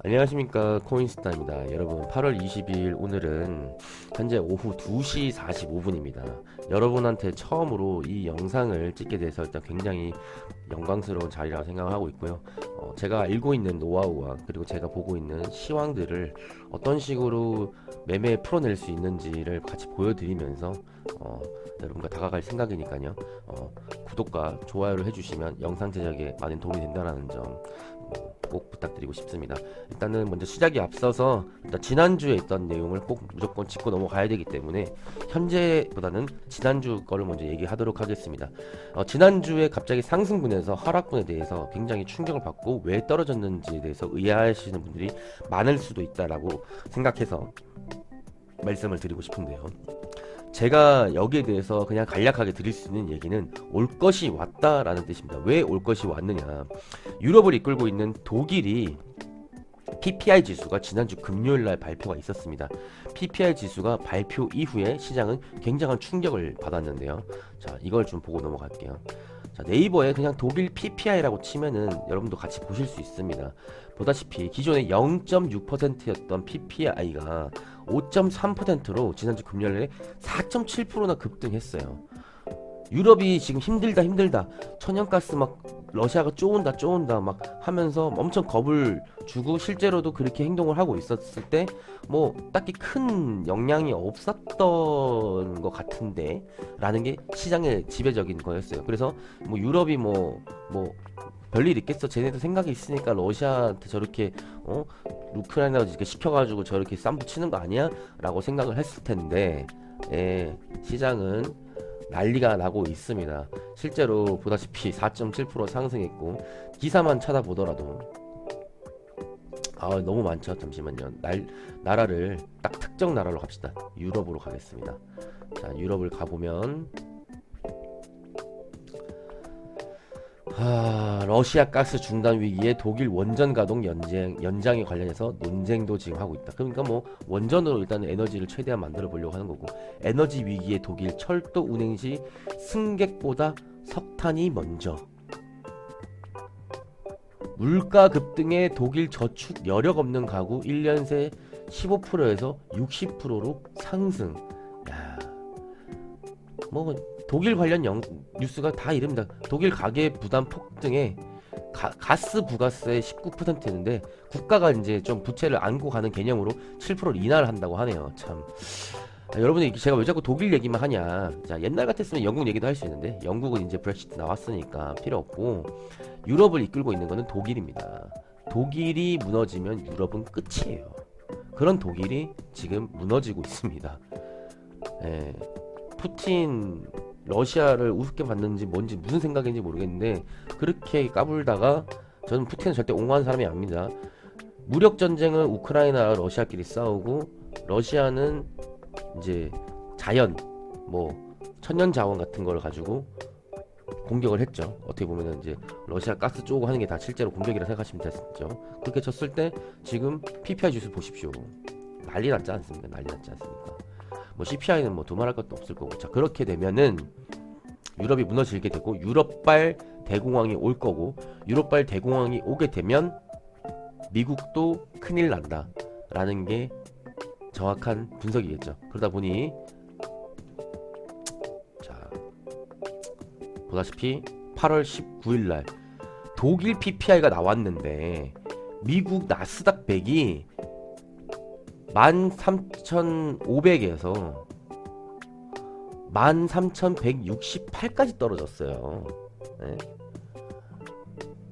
안녕하십니까, 코인스타입니다. 여러분, 8월 22일 오늘은 현재 오후 2시 45분입니다. 여러분한테 처음으로 이 영상을 찍게 돼서 일단 굉장히 영광스러운 자리라고 생각하고 있고요. 제가 알고 있는 노하우와 그리고 제가 보고 있는 시황들을 어떤 식으로 매매에 풀어낼 수 있는지를 같이 보여드리면서 여러분과 다가갈 생각이니까요. 구독과 좋아요를 해주시면 영상 제작에 많은 도움이 된다는 점 꼭 부탁드리고 싶습니다. 일단은 먼저 시작에 앞서서 일단 지난주에 있던 내용을 꼭 무조건 짚고 넘어가야 되기 때문에 현재보다는 지난주 거를 먼저 얘기하도록 하겠습니다. 지난주에 갑자기 상승분에서 하락분에 대해서 굉장히 충격을 받고 왜 떨어졌는지에 대해서 의아하시는 분들이 많을 수도 있다라고 생각해서 말씀을 드리고 싶은데요. 제가 여기에 대해서 그냥 간략하게 드릴 수 있는 얘기는 올 것이 왔다라는 뜻입니다. 왜 올 것이 왔느냐? 유럽을 이끌고 있는 독일이 PPI 지수가 지난주 금요일날 발표가 있었습니다. PPI 지수가 발표 이후에 시장은 굉장한 충격을 받았는데요. 자, 이걸 좀 보고 넘어갈게요. 자, 네이버에 그냥 독일 PPI라고 치면은 여러분도 같이 보실 수 있습니다. 보다시피 기존에 0.6%였던 PPI가 5.3%로 지난주 금요일에 4.7%나 급등했어요. 유럽이 지금 힘들다 천연가스 막 러시아가 쪼온다 막 하면서 엄청 겁을 주고 실제로도 그렇게 행동을 하고 있었을 때 뭐 딱히 큰 영향이 없었던 것 같은데 라는 게 시장의 지배적인 거였어요. 그래서 뭐 유럽이 뭐 별일 있겠어, 쟤네도 생각이 있으니까 러시아한테 저렇게 우크라이나 이렇게 시켜가지고 저렇게 쌈부 치는 거 아니야? 라고 생각을 했을 텐데 시장은 난리가 나고 있습니다. 실제로 보다시피 4.7% 상승했고 기사만 찾아보더라도 너무 많죠. 잠시만요. 나라를 딱 특정 나라로 갑시다. 유럽으로 가겠습니다. 자, 유럽을 가보면 러시아 가스 중단 위기에 독일 원전 가동 연장에 관련해서 논쟁도 지금 하고 있다. 그러니까 뭐 원전으로 일단 에너지를 최대한 만들어 보려고 하는 거고, 에너지 위기에 독일 철도 운행 시 승객보다 석탄이 먼저. 물가 급등에 독일 저축 여력 없는 가구 1년 새 15%에서 60%로 상승. 야, 뭐 독일 관련 뉴스가 다 이릅니다. 독일 가계 부담 폭등에 가스 부가세 19%였는데 국가가 이제 좀 부채를 안고 가는 개념으로 7%를 인하를 한다고 하네요. 참. 여러분들 제가 왜 자꾸 독일 얘기만 하냐? 자, 옛날 같았으면 영국 얘기도 할 수 있는데 영국은 이제 브렉시트 나왔으니까 필요 없고 유럽을 이끌고 있는 거는 독일입니다. 독일이 무너지면 유럽은 끝이에요. 그런 독일이 지금 무너지고 있습니다. 푸틴 러시아를 우습게 봤는지 뭔지 무슨 생각인지 모르겠는데 그렇게 까불다가, 저는 푸틴은 절대 옹호하는 사람이 아닙니다. 무력 전쟁은 우크라이나 러시아끼리 싸우고 러시아는 이제 자연 뭐 천연 자원 같은 걸 가지고 공격을 했죠. 어떻게 보면은 이제 러시아 가스 쪼고 하는 게 다 실제로 공격이라 생각하시면 됐죠. 그렇게 졌을 때 지금 PPI 지수 보십시오. 난리 났지 않습니까? 난리 났지 않습니까? 뭐 CPI는 뭐 두말할 것도 없을 거고. 자, 그렇게 되면은 유럽이 무너지게 되고 유럽발 대공황이 올 거고, 유럽발 대공황이 오게 되면 미국도 큰일 난다 라는 게 정확한 분석이겠죠. 그러다 보니 자, 보다시피 8월 19일날 독일 PPI가 나왔는데 미국 나스닥 100이 13,500에서 13,168까지 떨어졌어요. 네?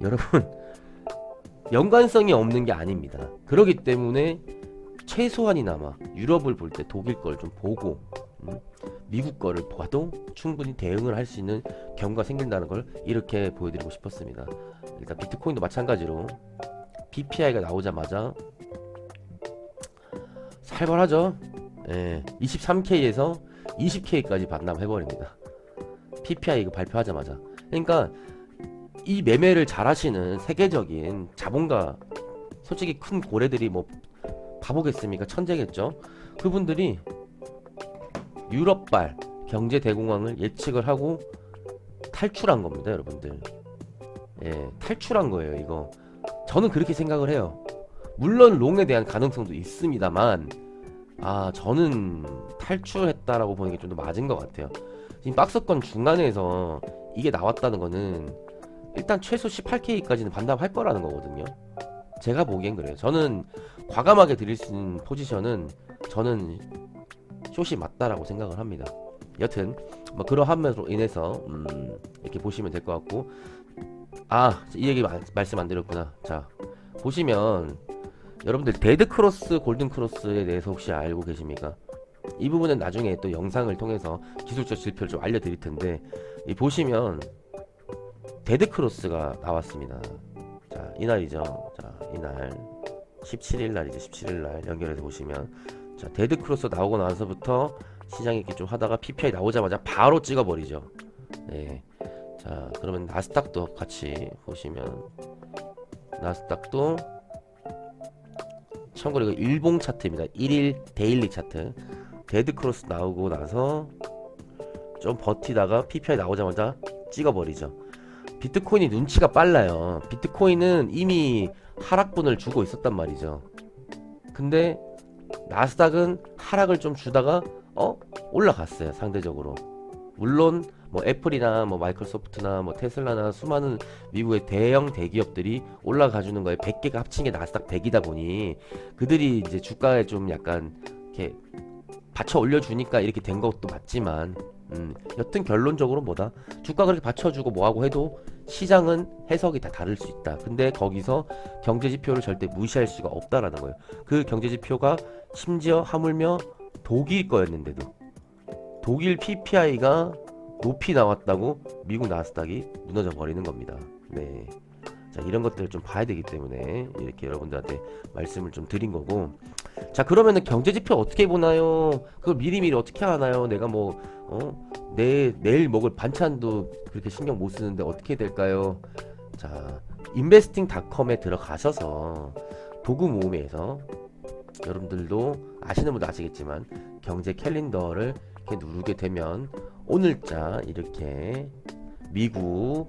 여러분, 연관성이 없는 게 아닙니다. 그렇기 때문에 최소한이나마 유럽을 볼 때 독일 걸 좀 보고 미국 거를 봐도 충분히 대응을 할 수 있는 경우가 생긴다는 걸 이렇게 보여드리고 싶었습니다. 일단 비트코인도 마찬가지로 PPI가 나오자마자 살벌하죠. 23K에서 20K까지 반납해버립니다. PPI 이거 발표하자마자. 그러니까 이 매매를 잘 하시는 세계적인 자본가, 솔직히 큰 고래들이 뭐 바보겠습니까? 천재겠죠. 그분들이 유럽발 경제 대공황을 예측을 하고 탈출한 겁니다, 여러분들. 탈출한 거예요, 이거. 저는 그렇게 생각을 해요. 물론 롱에 대한 가능성도 있습니다만, 저는 탈출했다라고 보는 게 좀 더 맞은 것 같아요. 지금 박스권 중간에서 이게 나왔다는 거는 일단 최소 18K까지는 반납할 거라는 거거든요. 제가 보기엔 그래요. 저는 과감하게 드릴 수 있는 포지션은 저는 숏이 맞다라고 생각을 합니다. 여튼 뭐 그러함으로 인해서 이렇게 보시면 될 것 같고, 이 얘기 말씀 안 드렸구나. 자, 보시면 여러분들 데드 크로스, 골든 크로스에 대해서 혹시 알고 계십니까? 이 부분은 나중에 또 영상을 통해서 기술적 지표를 좀 알려드릴 텐데, 이 보시면 데드 크로스가 나왔습니다. 자, 이날이죠. 자, 이날 17일 날이죠. 17일 날 연결해서 보시면, 자, 데드 크로스 나오고 나서부터 시장이 이렇게 좀 하다가 PPI 나오자마자 바로 찍어버리죠. 네. 자, 그러면 나스닥도 같이 보시면, 나스닥도 참고로 이거 일봉 차트입니다. 1일 데일리 차트. 데드 크로스 나오고 나서 좀 버티다가 PPI 나오자마자 찍어버리죠. 비트코인이 눈치가 빨라요. 비트코인은 이미 하락분을 주고 있었단 말이죠. 근데 나스닥은 하락을 좀 주다가 올라갔어요. 상대적으로. 물론 뭐 애플이나 뭐 마이크로소프트나 뭐 테슬라나 수많은 미국의 대형 대기업들이 올라가주는 거에 100개가 합친 게 나스닥 100이다 보니 그들이 이제 주가에 좀 약간 이렇게 받쳐 올려주니까 이렇게 된 것도 맞지만, 여튼 결론적으로 뭐다? 주가 그렇게 받쳐주고 뭐하고 해도 시장은 해석이 다 다를 수 있다. 근데 거기서 경제지표를 절대 무시할 수가 없다라는 거예요. 그 경제지표가 심지어 하물며 독일 거였는데도 독일 PPI가 높이 나왔다고 미국 나스닥이 무너져 버리는 겁니다. 네. 자, 이런 것들을 좀 봐야 되기 때문에 이렇게 여러분들한테 말씀을 좀 드린 거고. 자, 그러면은 경제지표 어떻게 보나요? 그걸 미리미리 어떻게 하나요? 내가 뭐 내일 먹을 반찬도 그렇게 신경 못 쓰는데 어떻게 될까요? 자, investing.com에 들어가셔서 도구 모음에서 여러분들도 아시는 분도 아시겠지만 경제 캘린더를 이렇게 누르게 되면 오늘자 이렇게 미국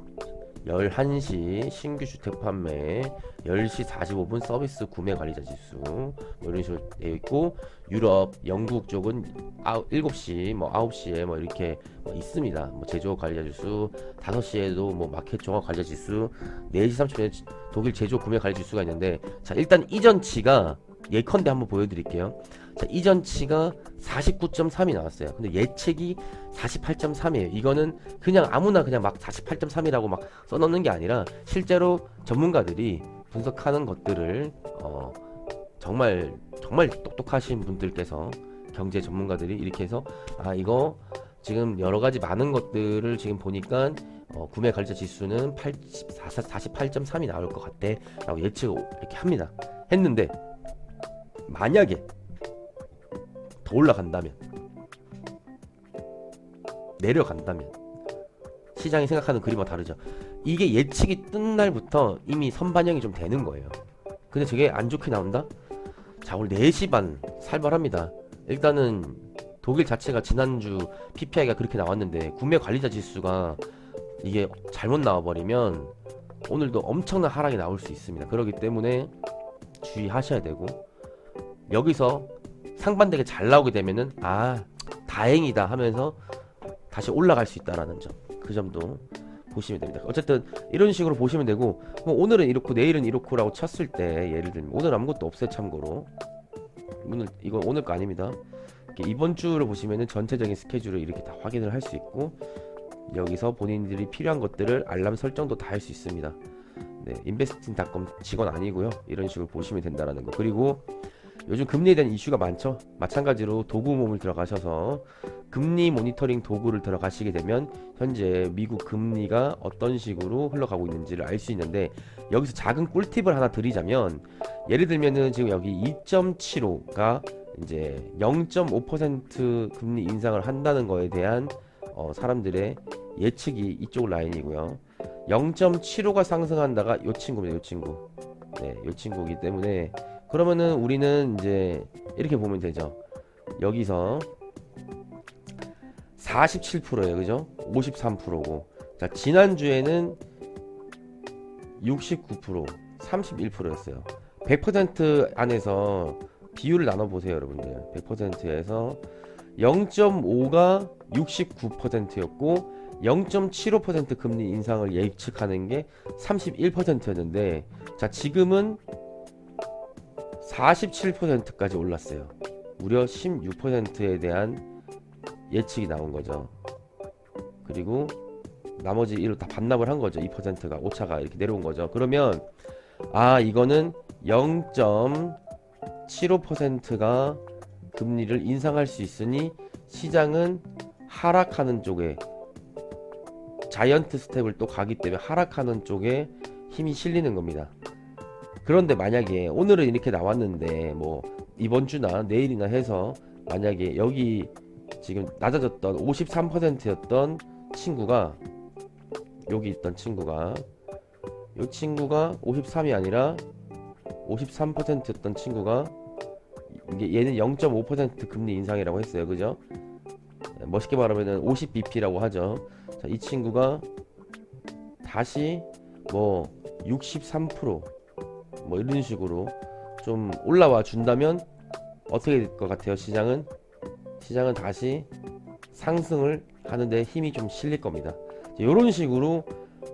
11시 신규 주택 판매, 10시 45분 서비스 구매 관리자 지수, 뭐 이런 식으로 되어 있고, 유럽, 영국 쪽은 7시, 뭐 9시에 뭐 이렇게 뭐 있습니다. 뭐 제조업 관리자 지수, 5시에도 뭐 마켓 종합 관리자 지수, 4시 30분에 독일 제조업 구매 관리자 지수가 있는데, 자, 일단 이전치가 예컨대 한번 보여드릴게요. 자, 이전치가 49.3이 나왔어요. 근데 예측이 48.3이에요. 이거는 그냥 아무나 그냥 막 48.3이라고 막 써놓는 게 아니라 실제로 전문가들이 분석하는 것들을 정말 똑똑하신 분들께서, 경제 전문가들이 이렇게 해서 이거 지금 여러 가지 많은 것들을 지금 보니까 구매 관리자 지수는 48.3이 나올 것 같대 라고 예측을 이렇게 합니다. 했는데 만약에 더 올라간다면, 내려간다면 시장이 생각하는 그림과 다르죠. 이게 예측이 뜬 날부터 이미 선반영이 좀 되는 거예요. 근데 저게 안 좋게 나온다? 자, 오늘 4시 반 살벌합니다. 일단은 독일 자체가 지난주 PPI가 그렇게 나왔는데 구매 관리자 지수가 이게 잘못 나와버리면 오늘도 엄청난 하락이 나올 수 있습니다. 그렇기 때문에 주의하셔야 되고, 여기서 상반되게 잘 나오게 되면은 다행이다 하면서 다시 올라갈 수 있다라는 점, 그 점도 보시면 됩니다. 어쨌든 이런 식으로 보시면 되고, 뭐 오늘은 이렇고 내일은 이렇고라고 쳤을 때, 예를 들면 오늘 아무것도 없어요. 참고로 이거 오늘 거 아닙니다. 이번 주를 보시면은 전체적인 스케줄을 이렇게 다 확인을 할 수 있고, 여기서 본인들이 필요한 것들을 알람 설정도 다 할 수 있습니다. 네, investing.com 직원 아니고요. 이런 식으로 보시면 된다라는 거. 그리고 요즘 금리에 대한 이슈가 많죠. 마찬가지로 도구 모음을 들어가셔서 금리 모니터링 도구를 들어가시게 되면 현재 미국 금리가 어떤 식으로 흘러가고 있는지를 알 수 있는데, 여기서 작은 꿀팁을 하나 드리자면, 예를 들면은 지금 여기 2.75가 이제 0.5% 금리 인상을 한다는 거에 대한 사람들의 예측이 이쪽 라인이고요. 0.75가 상승한다가 요 친구입니다. 요 친구. 네, 요 친구이기 때문에, 그러면은 우리는 이제 이렇게 보면 되죠. 여기서 47%예요. 그죠? 53%고. 자, 지난주에는 69%, 31%였어요. 100% 안에서 비율을 나눠보세요 여러분들. 100%에서 0.5가 69%였고 0.75% 금리 인상을 예측하는 게 31%였는데 자 지금은 47%까지 올랐어요. 무려 16%에 대한 예측이 나온 거죠. 그리고 나머지 이로 다 반납을 한 거죠. 2%가 오차가 이렇게 내려온 거죠. 그러면 아 이거는 0.75%가 금리를 인상할 수 있으니 시장은 하락하는 쪽에 자이언트 스텝을 또 가기 때문에 하락하는 쪽에 힘이 실리는 겁니다. 그런데 만약에 오늘은 이렇게 나왔는데 뭐 이번 주나 내일이나 해서 만약에 여기 지금 낮아졌던 53%였던 친구가 여기 있던 친구가 이 친구가 53이 아니라 53%였던 친구가 이게 얘는 0.5% 금리 인상이라고 했어요. 그죠? 멋있게 말하면은 50bp라고 하죠. 자, 이 친구가 다시 뭐 63%뭐 이런 식으로 좀 올라와 준다면 어떻게 될 것 같아요? 시장은 다시 상승을 하는데 힘이 좀 실릴 겁니다. 이런 식으로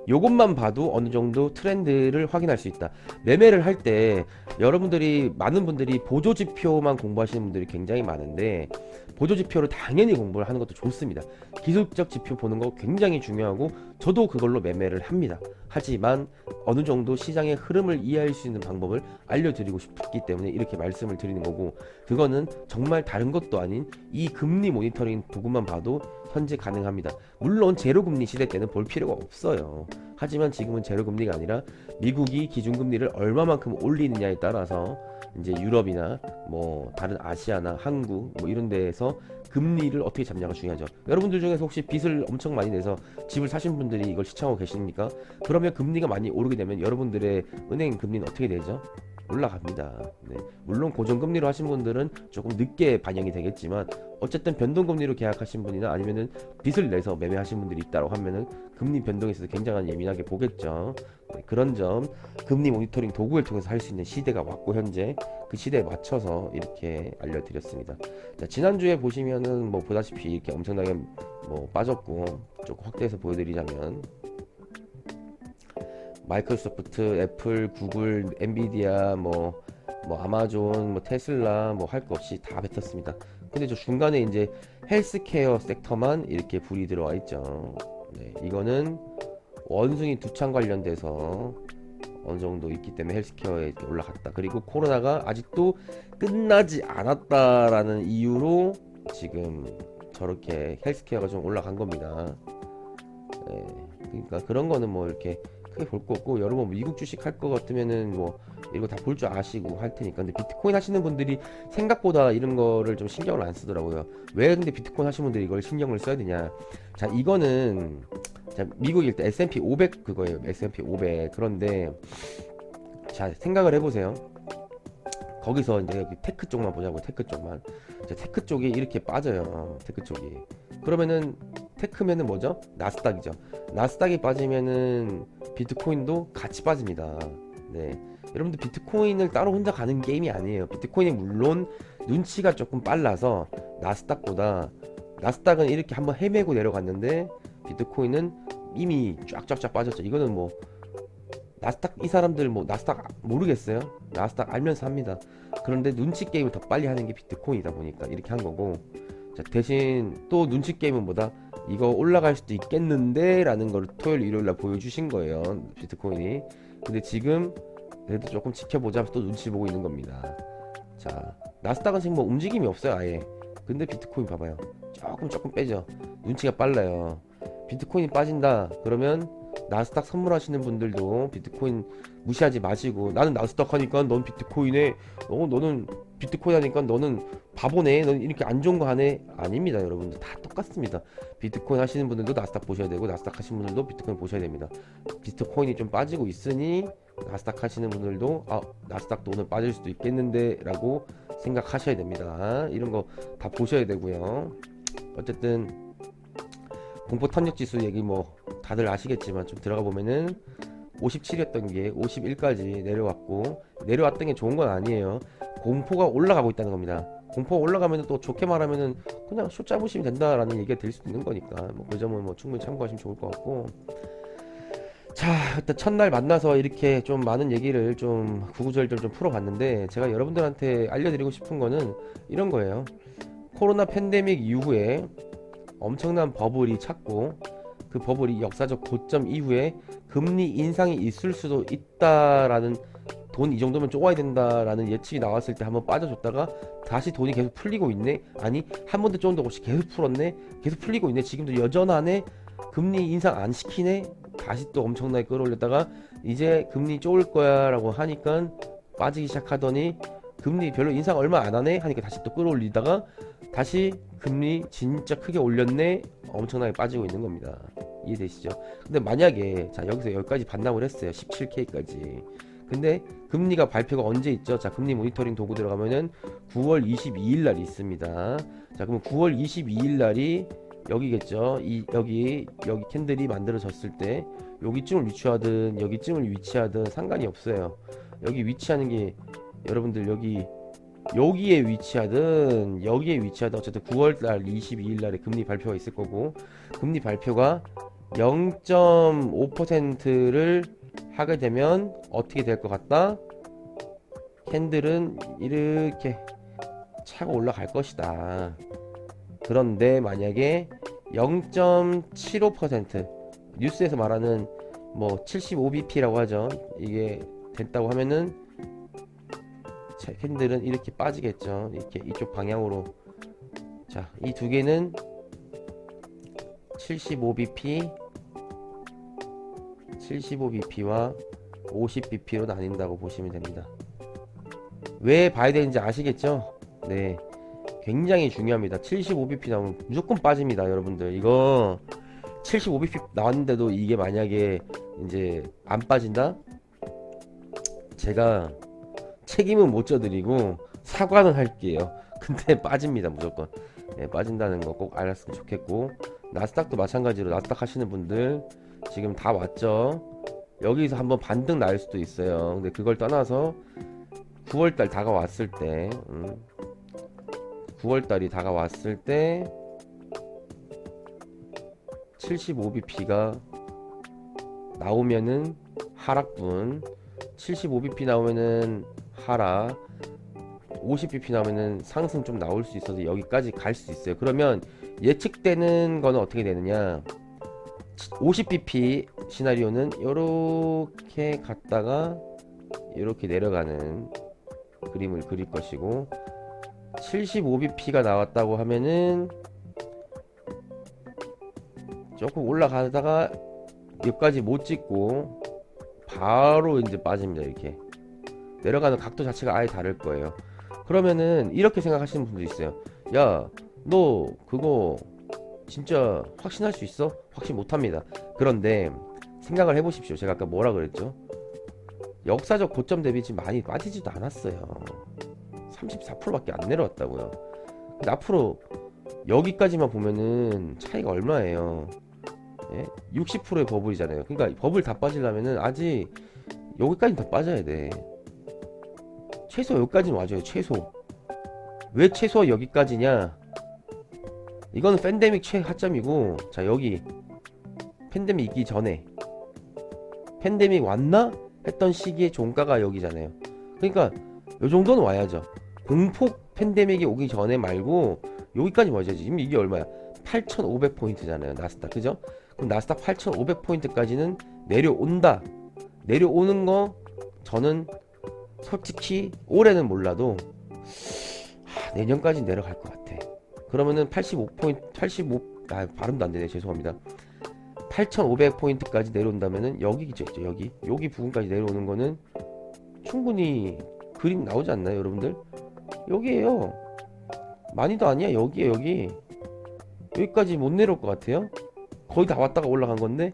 요것만 봐도 어느 정도 트렌드를 확인할 수 있다. 매매를 할 때 여러분들이 많은 분들이 보조지표만 공부하시는 분들이 굉장히 많은데 보조지표를 당연히 공부를 하는 것도 좋습니다. 기술적 지표 보는 거 굉장히 중요하고 저도 그걸로 매매를 합니다. 하지만 어느 정도 시장의 흐름을 이해할 수 있는 방법을 알려드리고 싶기 때문에 이렇게 말씀을 드리는 거고 그거는 정말 다른 것도 아닌 이 금리 모니터링 도구만 봐도 현재 가능합니다. 물론 제로금리 시대 때는 볼 필요가 없어요. 하지만 지금은 제로금리가 아니라 미국이 기준금리를 얼마만큼 올리느냐에 따라서 이제 유럽이나 뭐 다른 아시아나 한국 뭐 이런 데에서 금리를 어떻게 잡냐가 중요하죠. 여러분들 중에서 혹시 빚을 엄청 많이 내서 집을 사신 분들이 이걸 시청하고 계십니까? 그러면 금리가 많이 오르게 되면 여러분들의 은행 금리는 어떻게 되죠? 올라갑니다. 네. 물론 고정금리로 하신 분들은 조금 늦게 반영이 되겠지만 어쨌든 변동금리로 계약하신 분이나 아니면은 빚을 내서 매매하신 분들이 있다고 하면은 금리 변동에 있어서 굉장히 예민하게 보겠죠. 네. 그런 점 금리 모니터링 도구를 통해서 할 수 있는 시대가 왔고 현재 그 시대에 맞춰서 이렇게 알려드렸습니다. 자, 지난주에 보시면은 뭐 보다시피 이렇게 엄청나게 뭐 빠졌고 조금 확대해서 보여드리자면 마이크로소프트, 애플, 구글, 엔비디아, 뭐 아마존, 뭐 테슬라, 뭐 할 거 없이 다 뱉었습니다. 근데 저 중간에 이제 헬스케어 섹터만 이렇게 불이 들어와 있죠. 네, 이거는 원숭이 두창 관련돼서 어느 정도 있기 때문에 헬스케어에 올라갔다. 그리고 코로나가 아직도 끝나지 않았다라는 이유로 지금 저렇게 헬스케어가 좀 올라간 겁니다. 네, 그러니까 그런 거는 뭐 이렇게 크게 볼 거 없고 여러분 미국 주식 할 거 같으면은 뭐 이거 다 볼 줄 아시고 할 테니까. 근데 비트코인 하시는 분들이 생각보다 이런 거를 좀 신경을 안 쓰더라고요. 왜 근데 비트코인 하시는 분들이 이걸 신경을 써야 되냐. 자 이거는 자 미국 일단 S&P 500 그거예요. S&P 500. 그런데 자 생각을 해보세요. 거기서 이제 여기 테크 쪽만 보자고. 테크 쪽만. 자, 테크 쪽이 이렇게 빠져요. 테크 쪽이. 그러면은 테크면은 뭐죠? 나스닥이죠. 나스닥이 빠지면은 비트코인도 같이 빠집니다. 네. 여러분들 비트코인을 따로 혼자 가는 게임이 아니에요. 비트코인이 물론 눈치가 조금 빨라서 나스닥은 이렇게 한번 헤매고 내려갔는데 비트코인은 이미 쫙쫙쫙 빠졌죠. 이거는 뭐 나스닥 이 사람들 뭐 나스닥 모르겠어요. 나스닥 알면서 합니다. 그런데 눈치 게임을 더 빨리 하는 게 비트코인이다 보니까 이렇게 한 거고. 자, 대신 또 눈치 게임은 뭐다? 이거 올라갈 수도 있겠는데 라는 걸 토요일 일요일날 보여주신 거예요. 비트코인이. 근데 지금 그래도 조금 지켜보자 또 눈치 보고 있는 겁니다. 자 나스닥은 지금 뭐 움직임이 없어요 아예. 근데 비트코인 봐봐요. 조금 빼죠. 눈치가 빨라요. 비트코인이 빠진다 그러면 나스닥 선물하시는 분들도 비트코인 무시하지 마시고 나는 나스닥 하니까 넌 비트코인에 너는 비트코인 하니까 너는 바보네 넌 이렇게 안 좋은 거 하네. 아닙니다. 여러분들 다 똑같습니다. 비트코인 하시는 분들도 나스닥 보셔야 되고 나스닥 하시는 분들도 비트코인 보셔야 됩니다. 비트코인이 좀 빠지고 있으니 나스닥 하시는 분들도 나스닥도 오늘 빠질 수도 있겠는데 라고 생각하셔야 됩니다. 이런 거 다 보셔야 되고요. 어쨌든 공포 탐욕 지수 얘기 뭐 다들 아시겠지만 좀 들어가 보면은 57이었던 게 51까지 내려왔고, 내려왔던 게 좋은 건 아니에요. 공포가 올라가고 있다는 겁니다. 공포가 올라가면 또 좋게 말하면은 그냥 숏 잡으시면 된다라는 얘기가 될 수도 있는 거니까 뭐 그 점은 뭐 충분히 참고하시면 좋을 것 같고. 자, 일단 첫날 만나서 이렇게 좀 많은 얘기를 좀 구구절절 좀 풀어봤는데, 제가 여러분들한테 알려드리고 싶은 거는 이런 거예요. 코로나 팬데믹 이후에 엄청난 버블이 찼고, 그 버블이 역사적 고점 이후에 금리 인상이 있을 수도 있다라는, 돈 이 정도면 쪼아야 된다라는 예측이 나왔을 때 한번 빠져줬다가 다시 돈이 계속 풀리고 있네, 아니 한 번도 조금 더 없이 계속 풀었네, 계속 풀리고 있네, 지금도 여전하네, 금리 인상 안 시키네, 다시 또 엄청나게 끌어올렸다가 이제 금리 쪼을 거야 라고 하니까 빠지기 시작하더니 금리 별로 인상 얼마 안 하네 하니까 다시 또 끌어올리다가 다시 금리 진짜 크게 올렸네, 엄청나게 빠지고 있는 겁니다. 이해되시죠? 근데 만약에 자 여기서 여기까지 반납을 했어요. 17K까지. 근데 금리가 발표가 언제 있죠? 자, 금리 모니터링 도구 들어가면은 9월 22일 날이 있습니다. 자, 그러면 9월 22일 날이 여기겠죠. 여기 캔들이 만들어졌을 때 여기쯤을 위치하든 여기쯤을 위치하든 상관이 없어요. 여기 위치하는 게 여러분들 여기에 위치하든 여기에 위치하든 어쨌든 9월달 22일날에 금리 발표가 있을 거고, 금리 발표가 0.5%를 하게 되면 어떻게 될 것 같다? 캔들은 이렇게 차고 올라갈 것이다. 그런데 만약에 0.75% 뉴스에서 말하는 뭐 75bp라고 하죠. 이게 됐다고 하면은 캔들은 이렇게 빠지겠죠. 이렇게 이쪽 방향으로. 자, 이 두 개는 75bp와 50bp로 나뉜다고 보시면 됩니다. 왜 봐야 되는지 아시겠죠? 네, 굉장히 중요합니다. 75bp 나오면 무조건 빠집니다, 여러분들. 이거 75bp 나왔는데도 이게 만약에 이제 안 빠진다? 제가 책임은 못 져드리고 사과는 할게요. 근데 빠집니다, 무조건. 네, 빠진다는 거 꼭 알았으면 좋겠고, 나스닥도 마찬가지로 나스닥 하시는 분들 지금 다 왔죠. 여기서 한번 반등 날 수도 있어요. 근데 그걸 떠나서 9월달 다가왔을 때 9월달이 다가왔을 때 75bp가 나오면은 하락분, 75bp 나오면은 하락, 50bp 나오면은 상승 좀 나올 수 있어서 여기까지 갈 수 있어요. 그러면 예측되는 거는 어떻게 되느냐, 50bp 시나리오는 이렇게 갔다가 이렇게 내려가는 그림을 그릴 것이고, 75bp가 나왔다고 하면은 조금 올라가다가 여기까지 못 찍고 바로 이제 빠집니다. 이렇게 내려가는 각도 자체가 아예 다를 거예요. 그러면은 이렇게 생각하시는 분도 있어요. 야, 너 그거 진짜 확신할 수 있어? 확신 못합니다. 그런데 생각을 해보십시오. 제가 아까 뭐라 그랬죠? 역사적 고점 대비 지금 많이 빠지지도 않았어요. 34%밖에 안 내려왔다고요. 근데 앞으로 여기까지만 보면은 차이가 얼마예요? 예? 60%의 버블이잖아요. 그러니까 버블 다 빠지려면은 아직 여기까지 더 빠져야 돼. 최소 여기까지는 와줘요. 최소. 왜 최소 여기까지냐? 이거는 팬데믹 최하점이고, 자, 여기 팬데믹 있기 전에 팬데믹 왔나? 했던 시기의 종가가 여기잖아요. 그러니까 요 정도는 와야죠. 공폭 팬데믹이 오기 전에 말고 여기까지 와야지. 지금 이게 얼마야? 8,500포인트잖아요. 나스닥. 그죠? 그럼 나스닥 8,500포인트까지는 내려온다. 내려오는 거 저는 솔직히 올해는 몰라도 내년까지 내려갈 것 같아. 그러면은 85포인트, 발음도 안 되네. 죄송합니다. 8,500포인트까지 내려온다면은 여기죠. 여기 부분까지 내려오는 거는 충분히 그림 나오지 않나요, 여러분들? 여기에요. 많이도 아니야. 여기에요, 여기. 여기까지 못 내려올 것 같아요. 거의 다 왔다가 올라간 건데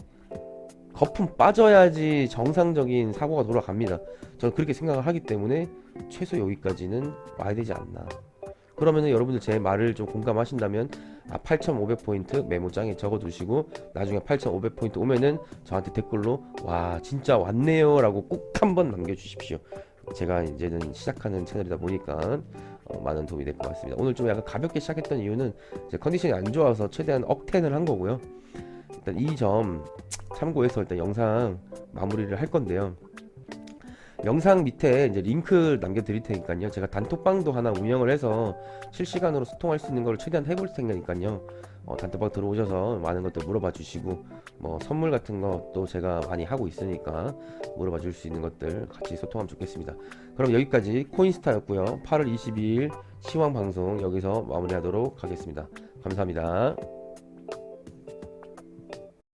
거품 빠져야지 정상적인 사고가 돌아갑니다. 저는 그렇게 생각을 하기 때문에 최소 여기까지는 와야 되지 않나. 그러면은 여러분들 제 말을 좀 공감하신다면 8,500포인트 메모장에 적어두시고 나중에 8,500포인트 오면은 저한테 댓글로 와 진짜 왔네요 라고 꼭 한번 남겨주십시오. 제가 이제는 시작하는 채널이다 보니까 많은 도움이 될 것 같습니다. 오늘 좀 약간 가볍게 시작했던 이유는 제 컨디션이 안 좋아서 최대한 억텐을 한 거고요. 일단 이 점 참고해서 일단 영상 마무리를 할 건데요. 영상 밑에 이제 링크 남겨드릴 테니까요. 제가 단톡방도 하나 운영을 해서 실시간으로 소통할 수 있는 걸 최대한 해볼 테니까요. 단톡방 들어오셔서 많은 것들 물어봐 주시고 뭐 선물 같은 것도 제가 많이 하고 있으니까 물어봐 줄 수 있는 것들 같이 소통하면 좋겠습니다. 그럼 여기까지 코인스타였고요. 8월 22일 시황 방송 여기서 마무리하도록 하겠습니다. 감사합니다.